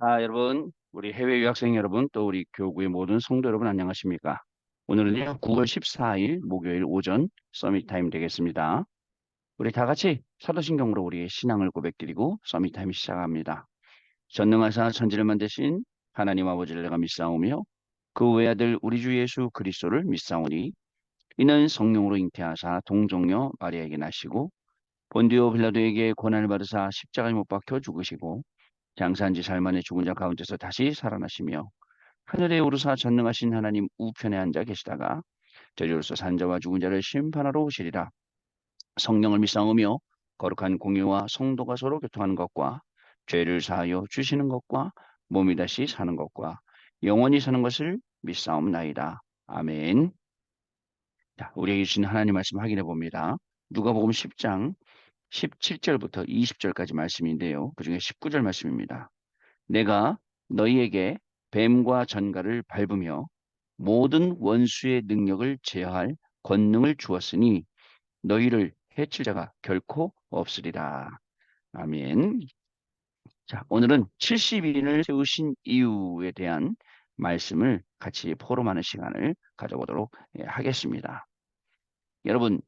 여러분, 우리 해외 유학생 여러분, 또 우리 교구의 모든 성도 여러분 안녕하십니까? 오늘은요, 9월 14일 목요일 오전 서밋 타임 되겠습니다. 우리 다 같이 사도신경으로 우리의 신앙을 고백드리고 서밋 타임 시작합니다. 전능하사 천지를 만드신 하나님 아버지를 내가 믿사오며 그 외아들 우리 주 예수 그리스도를 믿사오니 이는 성령으로 잉태하사 동정녀 마리아에게 나시고 본디오 빌라도에게 고난을 받으사 십자가에 못 박혀 죽으시고 장사한 지 사흘 만에 죽은 자 가운데서 다시 살아나시며 하늘에 오르사 전능하신 하나님 우편에 앉아 계시다가 저리로서 산자와 죽은 자를 심판하러 오시리라. 성령을 믿사오며 거룩한 공유와 성도가 서로 교통하는 것과 죄를 사하여 주시는 것과 몸이 다시 사는 것과 영원히 사는 것을 믿사옵나이다. 아멘. 자, 우리에게 주신 하나님 말씀 확인해 봅니다. 누가복음 10장 17절부터 20절까지 말씀인데요. 그중에 19절 말씀입니다. 내가 너희에게 뱀과 전갈을 밟으며 모든 원수의 능력을 제어할 권능을 주었으니 너희를 해칠 자가 결코 없으리라. 아멘. 자, 오늘은 70인을 세우신 이유에 대한 말씀을 같이 포럼하는 시간을 가져보도록 하겠습니다. 여러분,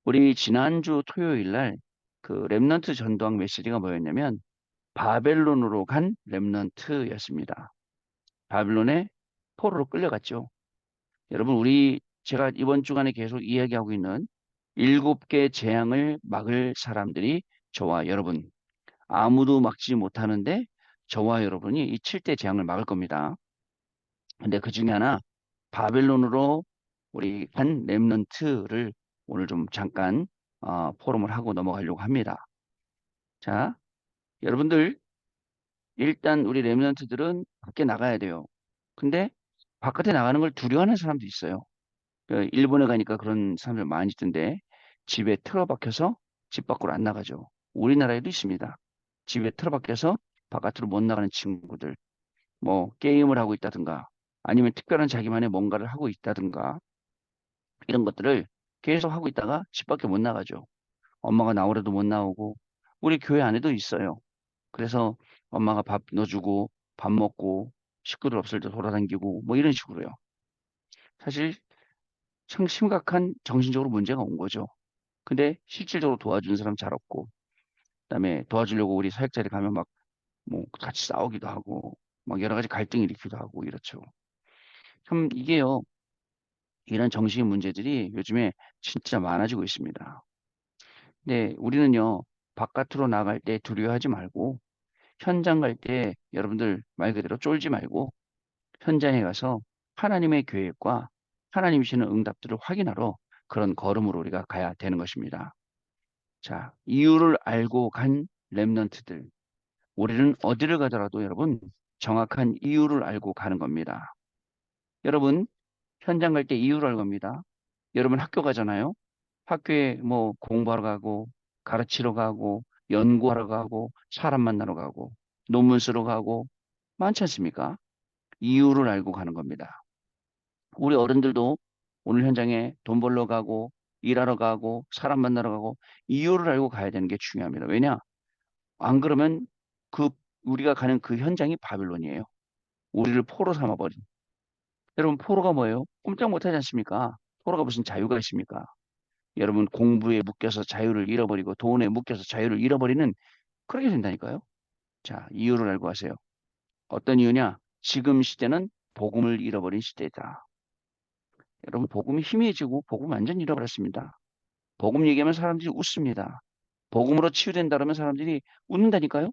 우리 지난주 토요일 날 그 렘넌트 전도학 메시지가 뭐였냐면 바벨론으로 간 렘넌트였습니다. 바빌론의 포로로 끌려갔죠. 여러분, 제가 이번 주간에 계속 이야기하고 있는 7개 재앙을 막을 사람들이 저와 여러분, 아무도 막지 못하는데 저와 여러분이 이 7대 재앙을 막을 겁니다. 근데 그 중에 하나, 바벨론으로 우리 한 렘넌트를 오늘 좀 잠깐 포럼을 하고 넘어가려고 합니다. 자, 여러분들, 일단 우리 렘넌트들은 밖에 나가야 돼요. 근데 바깥에 나가는 걸 두려워하는 사람도 있어요. 일본에 가니까 그런 사람들 많이 있던데 집에 틀어박혀서 집 밖으로 안 나가죠. 우리나라에도 있습니다. 집에 틀어박혀서 바깥으로 못 나가는 친구들, 뭐 게임을 하고 있다든가 아니면 특별한 자기만의 뭔가를 하고 있다든가 이런 것들을 계속 하고 있다가 집 밖에 못 나가죠. 엄마가 나오래도 못 나오고 우리 교회 안에도 있어요. 그래서 엄마가 밥 넣어주고 밥 먹고 식구들 없을 때 돌아다니고 뭐 이런 식으로요. 사실 참 심각한 정신적으로 문제가 온 거죠. 근데 실질적으로 도와주는 사람 잘 없고, 그다음에 도와주려고 우리 사역자리 가면 막 뭐 같이 싸우기도 하고, 막 여러 가지 갈등이 일으키기도 하고 이렇죠. 참 이게요, 이런 정신의 문제들이 요즘에 진짜 많아지고 있습니다. 근데 우리는요, 바깥으로 나갈 때 두려워하지 말고, 현장 갈 때 여러분들 말 그대로 쫄지 말고, 현장에 가서 하나님의 계획과 하나님이 주시는 응답들을 확인하러 그런 걸음으로 우리가 가야 되는 것입니다. 자, 이유를 알고 간 렘넌트들. 우리는 어디를 가더라도 여러분 정확한 이유를 알고 가는 겁니다. 여러분 현장 갈 때 이유를 알고 갑니다. 여러분 학교 가잖아요. 학교에 뭐 공부하러 가고 가르치러 가고 연구하러 가고 사람 만나러 가고 논문 쓰러 가고 많지 않습니까? 이유를 알고 가는 겁니다. 우리 어른들도 오늘 현장에 돈 벌러 가고 일하러 가고 사람 만나러 가고 이유를 알고 가야 되는 게 중요합니다. 왜냐? 안 그러면 그 우리가 가는 그 현장이 바빌론이에요. 우리를 포로 삼아버린. 여러분 포로가 뭐예요? 꼼짝 못하지 않습니까? 포로가 무슨 자유가 있습니까? 여러분 공부에 묶여서 자유를 잃어버리고 돈에 묶여서 자유를 잃어버리는 그렇게 된다니까요. 자, 이유를 알고 하세요. 어떤 이유냐? 지금 시대는 복음을 잃어버린 시대다. 여러분 복음이 희미해지고 복음 완전 잃어버렸습니다. 복음 얘기하면 사람들이 웃습니다. 복음으로 치유된다 그러면 사람들이 웃는다니까요.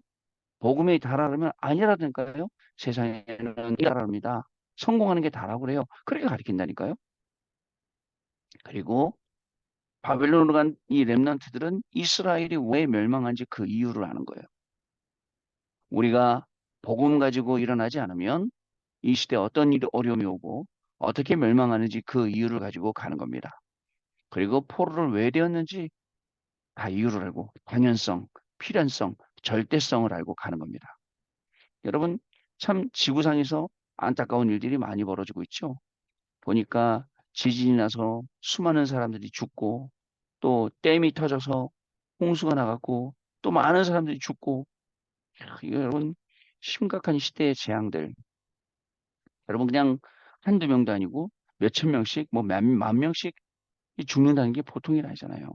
복음이 다라면 아니라니까요. 세상에는 이라랍니다. 성공하는 게 다라고 그래요. 그렇게 가르친다니까요. 그리고 바벨론으로 간 이 렘넌트들은 이스라엘이 왜 멸망한지 그 이유를 아는 거예요. 우리가 복음 가지고 일어나지 않으면 이 시대에 어떤 일이 어려움이 오고 어떻게 멸망하는지 그 이유를 가지고 가는 겁니다. 그리고 포로를 왜 되었는지 다 이유를 알고 당연성, 필연성, 절대성을 알고 가는 겁니다. 여러분 참 지구상에서 안타까운 일들이 많이 벌어지고 있죠. 보니까 지진이 나서 수많은 사람들이 죽고 또 댐이 터져서 홍수가 나갔고 또 많은 사람들이 죽고 이거 여러분 심각한 시대의 재앙들. 여러분 그냥 한두 명도 아니고 몇천 명씩 뭐 만 명씩 이 죽는다는 게 보통이 아니잖아요.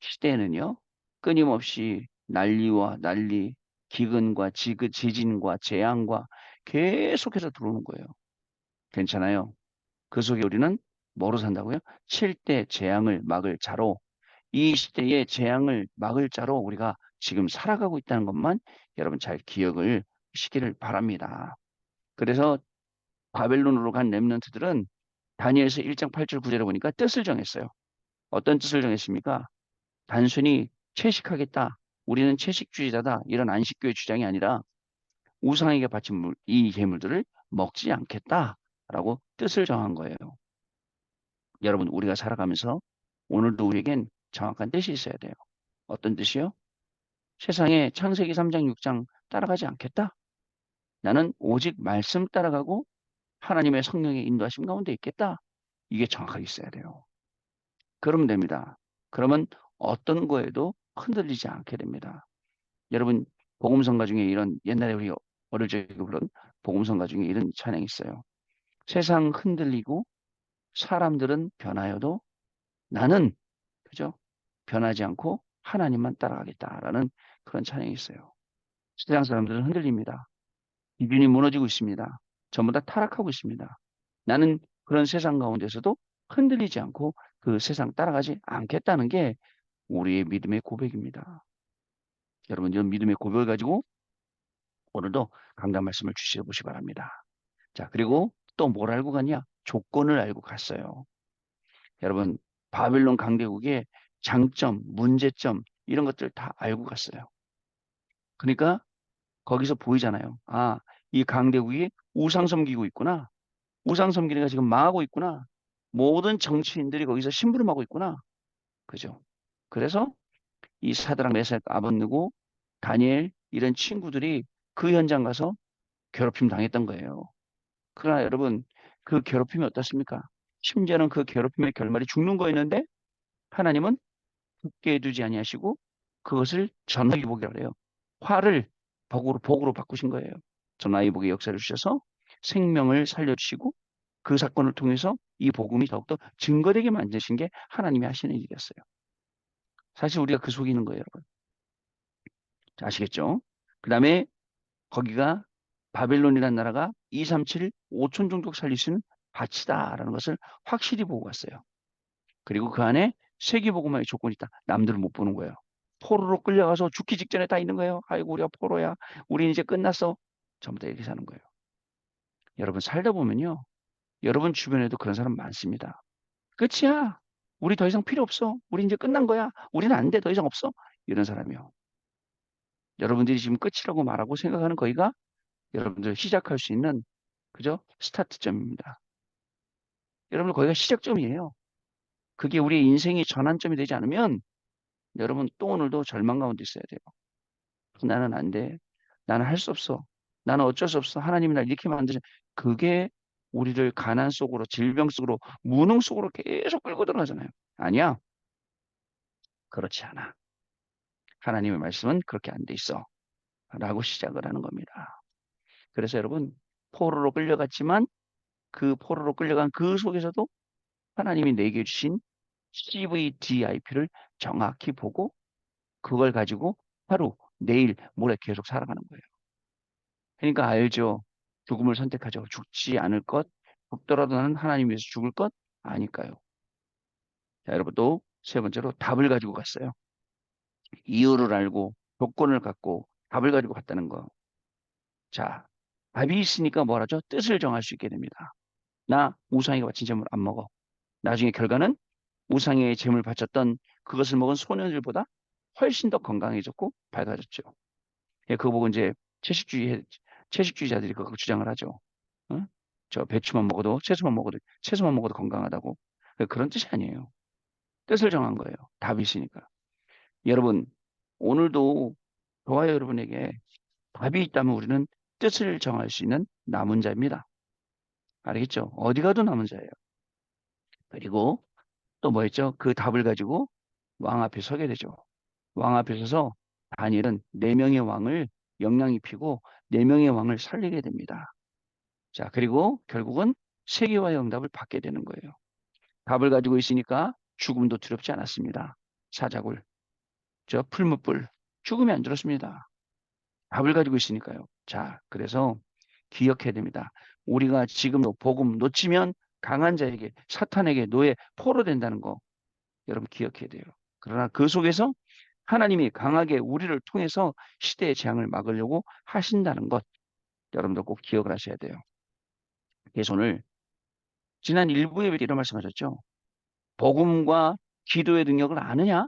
시대에는요. 끊임없이 난리와 난리, 기근과 지긋, 지진과 재앙과 계속해서 들어오는 거예요. 괜찮아요. 그 속에 우리는 뭐로 산다고요? 7대 재앙을 막을 자로 이 시대의 재앙을 막을 자로 우리가 지금 살아가고 있다는 것만 여러분 잘 기억을 하시기를 바랍니다. 그래서 바벨론으로 간 렘넌트들은 다니엘서 1장 8절 9절에 보니까 뜻을 정했어요. 어떤 뜻을 정했습니까? 단순히 채식하겠다. 우리는 채식주의자다. 이런 안식교의 주장이 아니라 우상에게 바친 이 예물들을 먹지 않겠다라고 뜻을 정한 거예요. 여러분, 우리가 살아가면서 오늘도 우리에겐 정확한 뜻이 있어야 돼요. 어떤 뜻이요? 세상에 창세기 3장, 6장 따라가지 않겠다. 나는 오직 말씀 따라가고 하나님의 성령의 인도하심 가운데 있겠다. 이게 정확하게 있어야 돼요. 그러면 됩니다. 그러면 어떤 거에도 흔들리지 않게 됩니다. 여러분, 복음성가 중에 이런 옛날에 우리 어릴 적에 부른 복음성가 중에 이런 찬양이 있어요. 세상 흔들리고 사람들은 변하여도 나는 그죠? 변하지 않고 하나님만 따라가겠다라는 그런 찬양이 있어요. 세상 사람들은 흔들립니다. 기준이 무너지고 있습니다. 전부 다 타락하고 있습니다. 나는 그런 세상 가운데서도 흔들리지 않고 그 세상 따라가지 않겠다는 게 우리의 믿음의 고백입니다. 여러분, 이런 믿음의 고백을 가지고 오늘도 강단 말씀을 주시어 보시 기 바랍니다. 자, 그리고 또 뭘 알고 갔냐? 조건을 알고 갔어요. 여러분, 바빌론 강대국의 장점, 문제점, 이런 것들 다 알고 갔어요. 그러니까 거기서 보이잖아요. 아, 이 강대국이 우상 섬기고 있구나. 우상 섬기니까 지금 망하고 있구나. 모든 정치인들이 거기서 심부름하고 있구나. 그죠? 그래서 이 사드락, 메삭, 아벳느고, 다니엘 이런 친구들이 그 현장 가서 괴롭힘 당했던 거예요. 그러나 여러분, 그 괴롭힘이 어떻습니까? 심지어는 그 괴롭힘의 결말이 죽는 거였는데 하나님은 죽게 두지 아니하시고 그것을 전화위복이라고 해요. 화를 복으로 바꾸신 거예요. 전화위복의 역사를 주셔서 생명을 살려주시고 그 사건을 통해서 이 복음이 더욱더 증거되게 만드신 게 하나님이 하시는 일이었어요. 사실 우리가 그 속에 있는 거예요, 여러분. 자, 아시겠죠? 그 다음에 거기가 바벨론이라는 나라가 237, 5천 종족 살릴 수 있는 밭이다라는 것을 확실히 보고 갔어요. 그리고 그 안에 세계복음화의 조건이 있다. 남들은 못 보는 거예요. 포로로 끌려가서 죽기 직전에 다 있는 거예요. 아이고 우리가 포로야. 우리 이제 끝났어. 전부 다 이렇게 사는 거예요. 여러분 살다 보면요. 여러분 주변에도 그런 사람 많습니다. 끝이야. 우리 더 이상 필요 없어. 우리 이제 끝난 거야. 우리는 안 돼. 더 이상 없어. 이런 사람이요. 여러분들이 지금 끝이라고 말하고 생각하는 거기가 여러분들 시작할 수 있는 그죠? 스타트점입니다. 여러분 거기가 시작점이에요. 그게 우리의 인생의 전환점이 되지 않으면 여러분 또 오늘도 절망 가운데 있어야 돼요. 나는 안 돼. 나는 할 수 없어. 나는 어쩔 수 없어. 하나님이 날 이렇게 만드신 그게 우리를 가난 속으로 질병 속으로 무능 속으로 계속 끌고 들어가잖아요. 아니야. 그렇지 않아. 하나님의 말씀은 그렇게 안 돼 있어. 라고 시작을 하는 겁니다. 그래서 여러분 포로로 끌려갔지만 그 포로로 끌려간 그 속에서도 하나님이 내게 주신 CVDIP를 정확히 보고 그걸 가지고 하루, 내일, 모레 계속 살아가는 거예요. 그러니까 알죠. 죽음을 선택하죠. 죽지 않을 것, 죽더라도 나는 하나님 위해서 죽을 것 아니까요. 자, 여러분 또 세 번째로 답을 가지고 갔어요. 이유를 알고 조건을 갖고 답을 가지고 갔다는 거. 자, 답이 있으니까 뭘 하죠? 뜻을 정할 수 있게 됩니다. 나 우상에게 바친 제물 안 먹어. 나중에 결과는 우상의 제물 바쳤던 그것을 먹은 소년들보다 훨씬 더 건강해졌고 밝아졌죠. 예, 그거 보고 이제 채식주의자들이 그거 주장을 하죠. 어? 저 배추만 먹어도 채소만 먹어도 건강하다고. 그런 뜻이 아니에요. 뜻을 정한 거예요. 답이 있으니까. 여러분, 오늘도 저와 여러분에게 답이 있다면 우리는 뜻을 정할 수 있는 남은 자입니다. 알겠죠? 어디 가도 남은 자예요. 그리고 또 뭐 했죠? 그 답을 가지고 왕 앞에 서게 되죠. 왕 앞에 서서 다니엘은 네 명의 왕을 영향 입히고 네 명의 왕을 살리게 됩니다. 자, 그리고 결국은 세계화의 응답을 받게 되는 거예요. 답을 가지고 있으니까 죽음도 두렵지 않았습니다. 사자굴, 저 풀무불, 죽음이 안 들었습니다. 답을 가지고 있으니까요. 자, 그래서 기억해야 됩니다. 우리가 지금도 복음 놓치면 강한 자에게, 사탄에게 노예, 포로 된다는 거 여러분 기억해야 돼요. 그러나 그 속에서 하나님이 강하게 우리를 통해서 시대의 재앙을 막으려고 하신다는 것 여러분도 꼭 기억을 하셔야 돼요. 그래서 오늘 지난 일부 예배 때 이런 말씀하셨죠. 복음과 기도의 능력을 아느냐?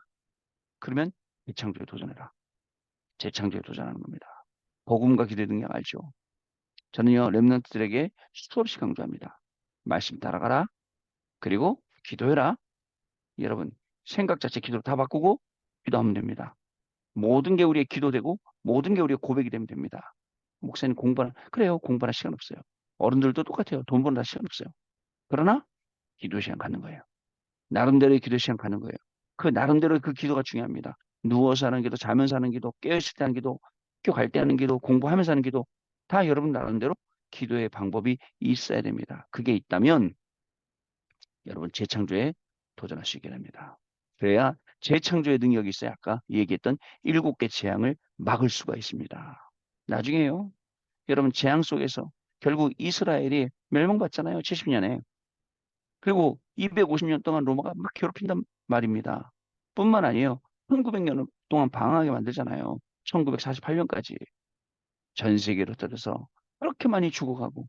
그러면 재창조에 도전해라. 재창조에 도전하는 겁니다. 복음과 기도의 능력 알죠? 저는요, 렘넌트들에게 수없이 강조합니다. 말씀 따라가라. 그리고 기도해라. 여러분, 생각 자체 기도로 다 바꾸고 기도하면 됩니다. 모든 게 우리의 기도되고 모든 게 우리의 고백이 되면 됩니다. 목사님 공부하는, 그래요. 공부하는 시간 없어요. 어른들도 똑같아요. 돈 버는 시간 없어요. 그러나 기도 시간 갖는 거예요. 나름대로의 기도 시간 가는 거예요. 그 나름대로 그 기도가 중요합니다. 누워서 하는 기도, 자면서 하는 기도, 깨어있을 때 하는 기도, 학교 갈 때 하는 기도, 공부하면서 하는 기도, 다 여러분 나름대로 기도의 방법이 있어야 됩니다. 그게 있다면 여러분 재창조에 도전할 수 있게 됩니다. 그래야 재창조의 능력이 있어야 아까 얘기했던 7개 재앙을 막을 수가 있습니다. 나중에요. 여러분 재앙 속에서 결국 이스라엘이 멸망받잖아요. 70년에. 그리고 250년 동안 로마가 막 괴롭힌단 말입니다. 뿐만 아니에요. 1900년 동안 방황하게 만들잖아요. 1948년까지 전 세계로 떨어서 그렇게 많이 죽어가고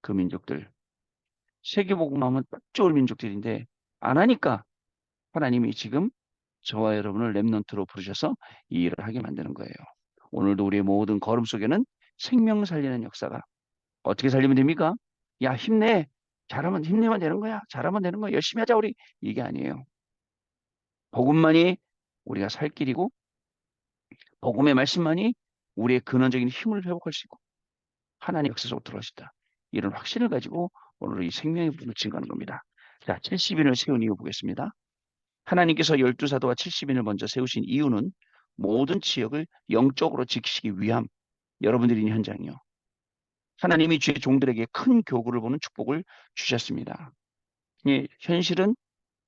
그 민족들 세계복음하면 딱 좋을 민족들인데 안 하니까 하나님이 지금 저와 여러분을 렘넌트로 부르셔서 이 일을 하게 만드는 거예요. 오늘도 우리의 모든 걸음 속에는 생명 살리는 역사가 어떻게 살리면 됩니까? 야 힘내. 잘하면 힘내면 되는 거야. 잘하면 되는 거야. 열심히 하자 우리. 이게 아니에요. 복음만이 우리가 살 길이고 복음의 말씀만이 우리의 근원적인 힘을 회복할 수 있고 하나님 역사 속으로 들어가시다. 이런 확신을 가지고 오늘 이 생명의 불을 증거하는 겁니다. 자, 70인을 세운 이유 보겠습니다. 하나님께서 12사도와 70인을 먼저 세우신 이유는 모든 지역을 영적으로 지키시기 위함. 여러분들이 있는 현장이요. 하나님이 주의 종들에게 큰 교구를 보는 축복을 주셨습니다. 예, 현실은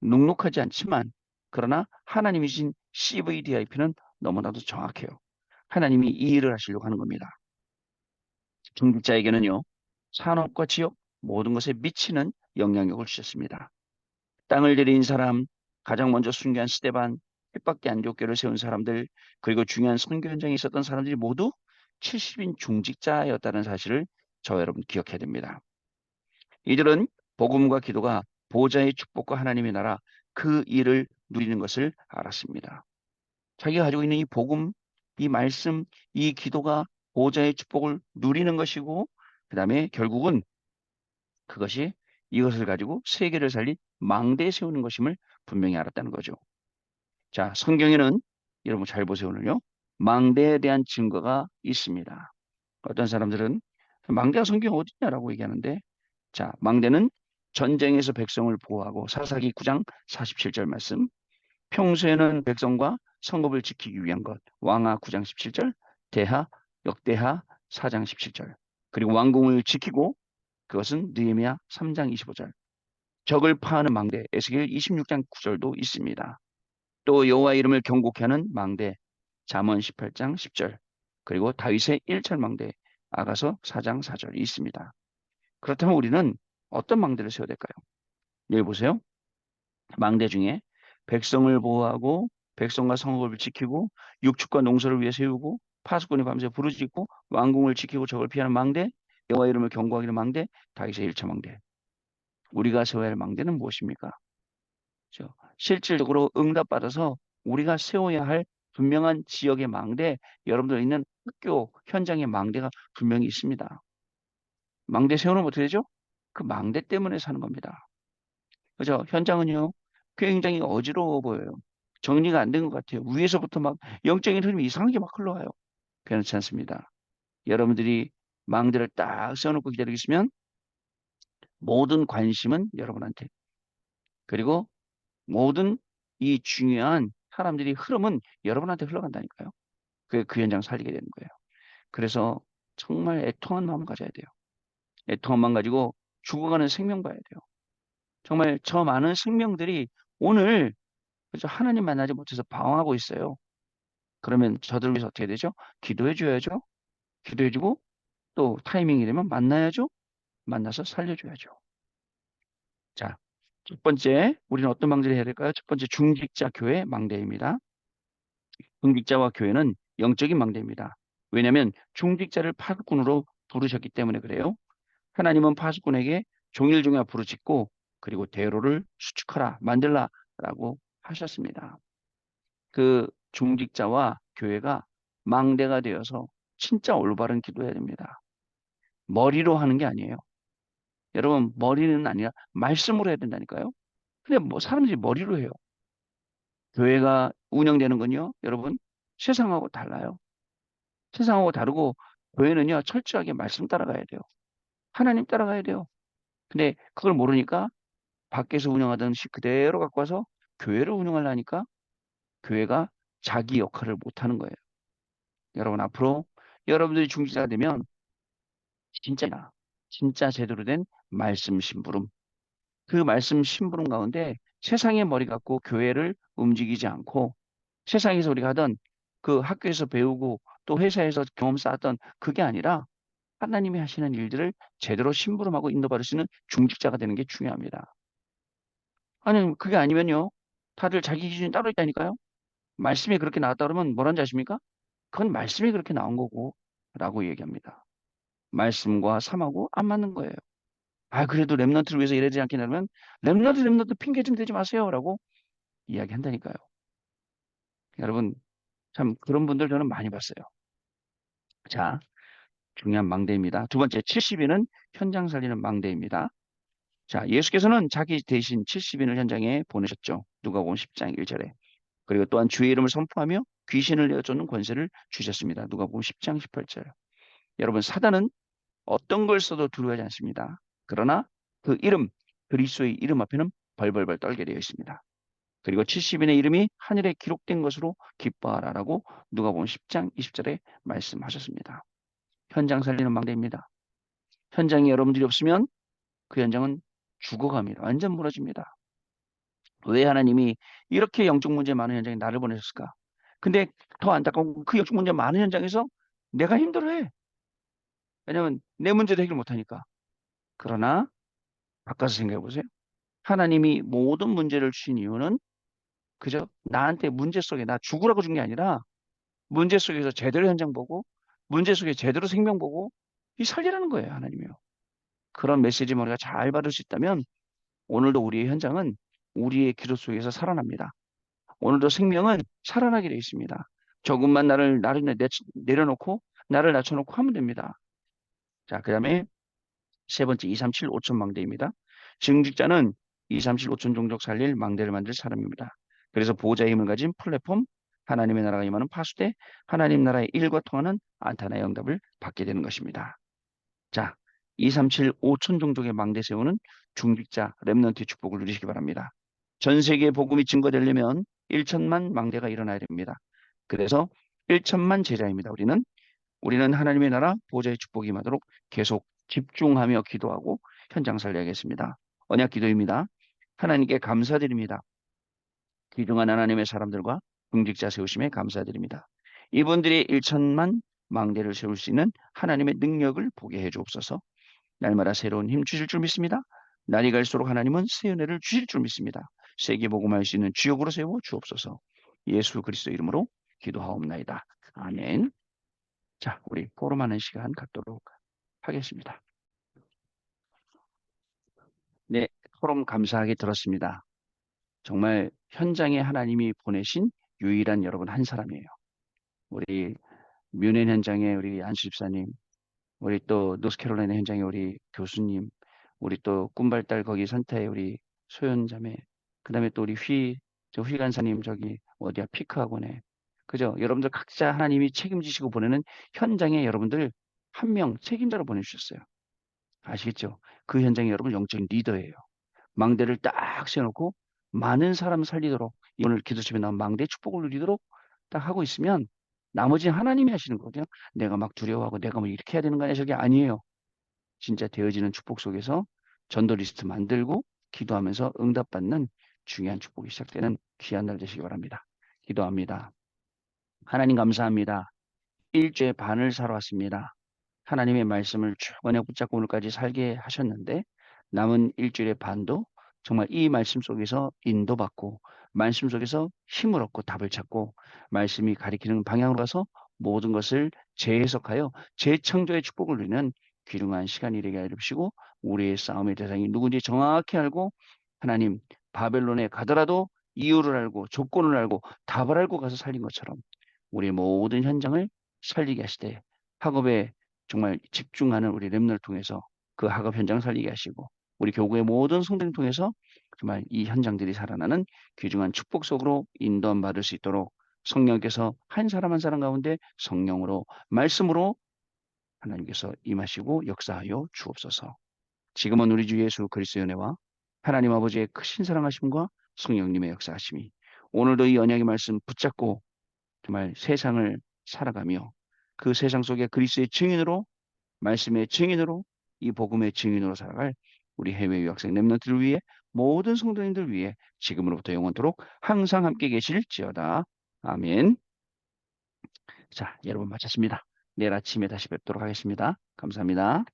눅눅하지 않지만 그러나 하나님이 주신 CVDIP는 너무나도 정확해요. 하나님이 이 일을 하시려고 하는 겁니다. 중직자에게는요. 산업과 지역 모든 것에 미치는 영향력을 주셨습니다. 땅을 들인 사람, 가장 먼저 순교한 스데반, 뜻밖의 안교교를 세운 사람들, 그리고 중요한 선교 현장에 있었던 사람들이 모두 70인 중직자였다는 사실을 저 여러분 기억해야 됩니다. 이들은 복음과 기도가 보좌의 축복과 하나님의 나라 그 일을 누리는 것을 알았습니다. 자기가 가지고 있는 이 복음, 이 말씀, 이 기도가 보좌의 축복을 누리는 것이고 그 다음에 결국은 그것이 이것을 가지고 세계를 살린 망대에 세우는 것임을 분명히 알았다는 거죠. 자, 성경에는 여러분 잘 보세요 오늘요. 망대에 대한 증거가 있습니다. 어떤 사람들은 망대가 성경 어디 있냐라고 얘기하는데 자, 망대는 전쟁에서 백성을 보호하고 사사기 9장 47절 말씀 평소에는 백성과 성읍을 지키기 위한 것 왕하 9장 17절 대하 역대하 4장 17절 그리고 왕궁을 지키고 그것은 느헤미야 3장 25절 적을 파하는 망대 에스겔 26장 9절도 있습니다. 또 여호와 이름을 경곡케 하는 망대 잠언 18장 10절 그리고 다윗의 일철 망대 아가서 4장 4절이 있습니다. 그렇다면 우리는 어떤 망대를 세워야 될까요? 여기 보세요. 망대 중에 백성을 보호하고 백성과 성읍을 지키고 육축과 농사를 위해 세우고 파수꾼이 밤새 부르짖고 왕궁을 지키고 적을 피하는 망대 여호와 이름을 경고하기는 망대 다윗의 일처 망대 우리가 세워야 할 망대는 무엇입니까? 그렇죠? 실질적으로 응답받아서 우리가 세워야 할 분명한 지역의 망대 여러분들 있는 학교 현장의 망대가 분명히 있습니다. 망대 세우는 어떻게 되죠? 그 망대 때문에 사는 겁니다. 그죠? 현장은요, 굉장히 어지러워 보여요. 정리가 안 된 것 같아요. 위에서부터 막 영적인 흐름이 이상하게 막 흘러와요. 괜찮지 않습니다. 여러분들이 망대를 딱 세워놓고 기다리고 있으면 모든 관심은 여러분한테 그리고 모든 이 중요한 사람들이 흐름은 여러분한테 흘러간다니까요. 그 현장 살리게 되는 거예요. 그래서 정말 애통한 마음 가져야 돼요. 애통한 마음 가지고 죽어가는 생명 봐야 돼요. 정말 저 많은 생명들이 오늘 그죠? 하나님 만나지 못해서 방황하고 있어요. 그러면 저들 위해서 어떻게 되죠? 기도해 줘야죠. 기도해 주고 또 타이밍이 되면 만나야죠. 만나서 살려줘야죠. 자, 첫 번째, 우리는 어떤 망대를 해야 될까요? 첫 번째, 중직자 교회 망대입니다. 중직자와 교회는 영적인 망대입니다. 왜냐하면 중직자를 파수꾼으로 부르셨기 때문에 그래요. 하나님은 파수꾼에게 종일종일 부르짖고 그리고 대로를 수축하라, 만들라라고 하셨습니다. 그 중직자와 교회가 망대가 되어서 진짜 올바른 기도해야 됩니다. 머리로 하는 게 아니에요. 여러분, 머리는 아니라 말씀으로 해야 된다니까요. 근데 뭐 사람들이 머리로 해요. 교회가 운영되는 건요, 여러분, 세상하고 달라요. 세상하고 다르고 교회는요, 철저하게 말씀 따라가야 돼요. 하나님 따라가야 돼요. 근데 그걸 모르니까 밖에서 운영하던 식 그대로 갖고 와서 교회를 운영하려니까 교회가 자기 역할을 못 하는 거예요. 여러분, 앞으로 여러분들이 중지자가 되면 진짜, 진짜 제대로 된 말씀 심부름. 그 말씀 심부름 가운데 세상의 머리 갖고 교회를 움직이지 않고 세상에서 우리가 하던 그 학교에서 배우고 또 회사에서 경험 쌓았던 그게 아니라 하나님이 하시는 일들을 제대로 심부름하고 인도받을 수 있는 중직자가 되는 게 중요합니다. 아니, 그게 아니면요. 다들 자기 기준이 따로 있다니까요. 말씀이 그렇게 나왔다 그러면 뭐라는지 아십니까? 그건 말씀이 그렇게 나온 거고 라고 얘기합니다. 말씀과 삶하고 안 맞는 거예요. 아, 그래도 랩런트를 위해서 이래야 되지 않겠냐면 랩런트 핑계 좀 대지 마세요라고 이야기한다니까요. 여러분 참 그런 분들 저는 많이 봤어요. 자, 중요한 망대입니다. 두 번째 70인은 현장 살리는 망대입니다. 자, 예수께서는 자기 대신 70인을 현장에 보내셨죠. 누가복음 10장 1절에. 그리고 또한 주의 이름을 선포하며 귀신을 내어쫓는 권세를 주셨습니다. 누가복음 10장 18절. 여러분 사단은 어떤 걸 써도 두려워하지 않습니다. 그러나 그 이름, 그리스도의 이름 앞에는 벌벌벌 떨게 되어 있습니다. 그리고 70인의 이름이 하늘에 기록된 것으로 기뻐하라라고 누가복음 10장 20절에 말씀하셨습니다. 현장 살리는 망대입니다. 현장에 여러분들이 없으면 그 현장은 죽어갑니다. 완전 무너집니다. 왜 하나님이 이렇게 영적 문제 많은 현장에 나를 보내셨을까? 근데 더 안타까운 건 그 영적 문제 많은 현장에서 내가 힘들어해. 왜냐면 내 문제도 해결 못하니까. 그러나 바꿔서 생각해 보세요. 하나님이 모든 문제를 주신 이유는 그저 나한테 문제 속에 나 죽으라고 준 게 아니라 문제 속에서 제대로 현장 보고 문제 속에 제대로 생명 보고 이 살리라는 거예요, 하나님이요. 그런 메시지 우리가 잘 받을 수 있다면 오늘도 우리의 현장은 우리의 기도 속에서 살아납니다. 오늘도 생명은 살아나게 되어 있습니다. 조금만 나를 내려놓고 나를 낮춰놓고 하면 됩니다. 자, 그다음에 세 번째 237 5천 망대입니다. 증직자는 237 5천 종족 살릴 망대를 만들 사람입니다. 그래서 보호자의 힘을 가진 플랫폼, 하나님의 나라가 임하는 파수대, 하나님 나라의 일과 통하는 안타나의 응답을 받게 되는 것입니다. 자, 237 5천 종족의 망대 세우는 중직자 렘넌트의 축복을 누리시기 바랍니다. 전 세계 복음이 증거되려면 1천만 망대가 일어나야 됩니다. 그래서 1천만 제자입니다. 우리는 하나님의 나라 보좌의 축복이 임하도록 계속 집중하며 기도하고 현장 살려야겠습니다. 언약 기도입니다. 하나님께 감사드립니다. 귀중한 하나님의 사람들과 중직자 세우심에 감사드립니다. 이분들이 1천만 망대를 세울 수 있는 하나님의 능력을 보게 해 주옵소서. 날마다 새로운 힘 주실 줄 믿습니다. 날이 갈수록 하나님은 새 은혜를 주실 줄 믿습니다. 세계 복음할 수 있는 주역으로 세워 주옵소서. 예수 그리스도 이름으로 기도하옵나이다. 아멘. 자, 우리 포럼하는 시간 갖도록 하겠습니다. 네, 포럼 감사하게 들었습니다. 정말 현장에 하나님이 보내신 유일한 여러분 한 사람이에요. 우리 뮌헨 현장에 우리 안수 집사님, 우리 또 노스캐롤라이나 현장에 우리 교수님, 우리 또 꿈발달 거기 산타에 우리 소연 자매, 그다음에 또 우리 휘 간사님 저기 어디야 피크 학원에 그죠? 여러분들 각자 하나님이 책임지시고 보내는 현장에 여러분들 한 명 책임자로 보내주셨어요. 아시겠죠? 그 현장에 여러분 영적인 리더예요. 망대를 딱 세워놓고 많은 사람 살리도록 오늘 기도집에 나온 망대 축복을 누리도록 딱 하고 있으면 나머지는 하나님이 하시는 거거든요. 내가 막 두려워하고 내가 뭐 이렇게 해야 되는 거 아니야? 저게 아니에요. 진짜 되어지는 축복 속에서 전도 리스트 만들고 기도하면서 응답받는 중요한 축복이 시작되는 귀한 날 되시기 바랍니다. 기도합니다. 하나님 감사합니다. 일주의 반을 살아왔습니다. 하나님의 말씀을 주번에 붙잡고 오늘까지 살게 하셨는데 남은 일주일의 반도 정말 이 말씀 속에서 인도받고 말씀 속에서 힘을 얻고 답을 찾고 말씀이 가리키는 방향으로 가서 모든 것을 재해석하여 재창조의 축복을 누리는 귀중한 시간이 되게 하여 주시고 우리의 싸움의 대상이 누군지 정확히 알고 하나님 바벨론에 가더라도 이유를 알고 조건을 알고 답을 알고 가서 살린 것처럼 우리의 모든 현장을 살리게 하시되 학업에 정말 집중하는 우리 렘너를 통해서 그 학업 현장을 살리게 하시고 우리 교구의 모든 성도를 통해서 정말 이 현장들이 살아나는 귀중한 축복 속으로 인도함 받을 수 있도록 성령께서 한 사람 한 사람 가운데 성령으로 말씀으로 하나님께서 임하시고 역사하여 주옵소서. 지금은 우리 주 예수 그리스도의 은혜와 하나님 아버지의 크신 사랑하심과 성령님의 역사하심이 오늘도 이 언약의 말씀 붙잡고 정말 세상을 살아가며 그 세상 속에 그리스도의 증인으로 말씀의 증인으로 이 복음의 증인으로 살아갈 우리 해외 유학생 렘넌트를 위해 모든 성도님들 위해 지금으로부터 영원토록 항상 함께 계실지어다. 아멘. 자, 여러분 마쳤습니다. 내일 아침에 다시 뵙도록 하겠습니다. 감사합니다.